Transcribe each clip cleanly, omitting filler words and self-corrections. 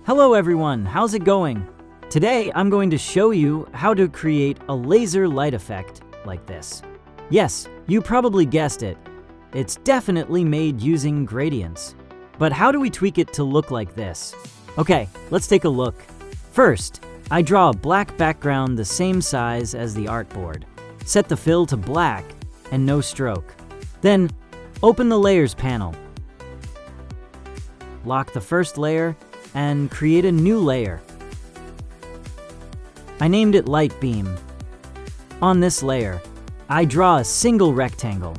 Hello everyone, how's it going? Today I'm going to show you how to create a laser light effect like this. Yes, you probably guessed it. It's definitely made using gradients. But how do we tweak it to look like this? Okay, let's take a look. First, I draw a black background the same size as the artboard. Set the fill to black and no stroke. Then, open the Layers panel. Lock the first layer and create a new layer. I named it Light Beam. On this layer, I draw a single rectangle.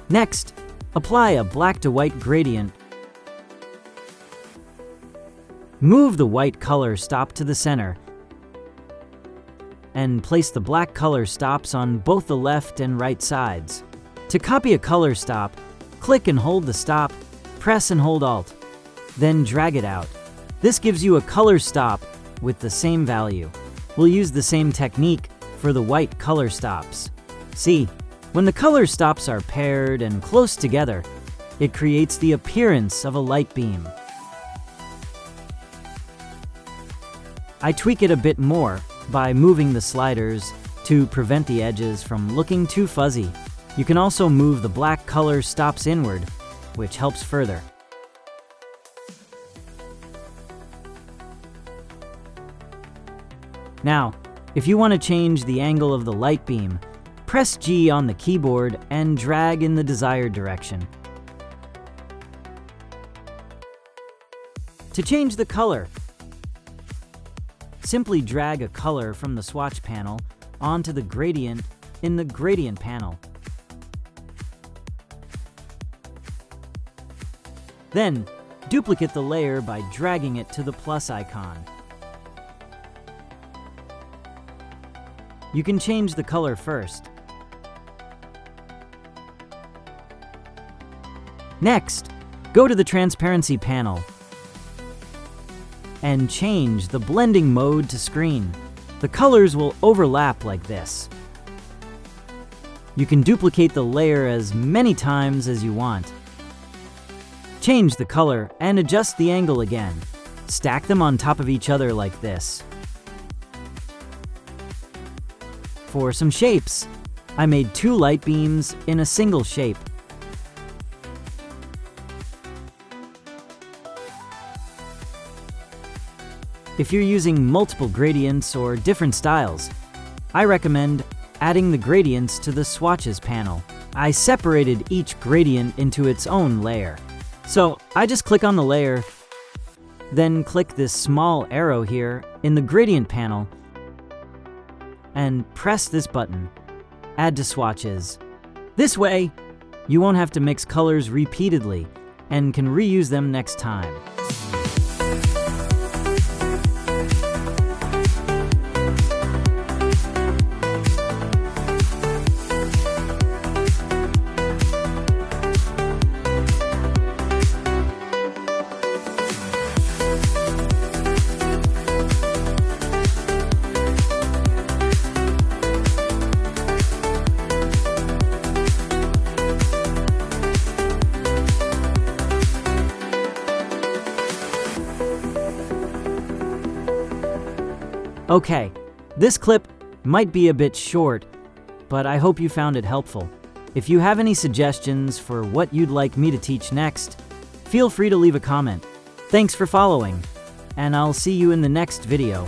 Next, apply a black to white gradient. Move the white color stop to the center and place the black color stops on both the left and right sides. To copy a color stop, click and hold the stop, press and hold Alt, then drag it out. This gives you a color stop with the same value. We'll use the same technique for the white color stops. See, when the color stops are paired and close together, it creates the appearance of a light beam. I tweak it a bit more by moving the sliders to prevent the edges from looking too fuzzy. You can also move the black color stops inward, which helps further. Now, if you want to change the angle of the light beam, press G on the keyboard and drag in the desired direction. To change the color, simply drag a color from the swatch panel onto the gradient in the gradient panel. Then, duplicate the layer by dragging it to the plus icon. You can change the color first. Next, go to the transparency panel and change the blending mode to screen. The colors will overlap like this. You can duplicate the layer as many times as you want. Change the color and adjust the angle again. Stack them on top of each other like this. For some shapes, I made 2 light beams in a single shape. If you're using multiple gradients or different styles, I recommend adding the gradients to the Swatches panel. I separated each gradient into its own layer. So I just click on the layer, then click this small arrow here in the gradient panel and press this button, Add to Swatches. This way, you won't have to mix colors repeatedly and can reuse them next time. Okay, this clip might be a bit short, but I hope you found it helpful. If you have any suggestions for what you'd like me to teach next, feel free to leave a comment. Thanks for following, and I'll see you in the next video.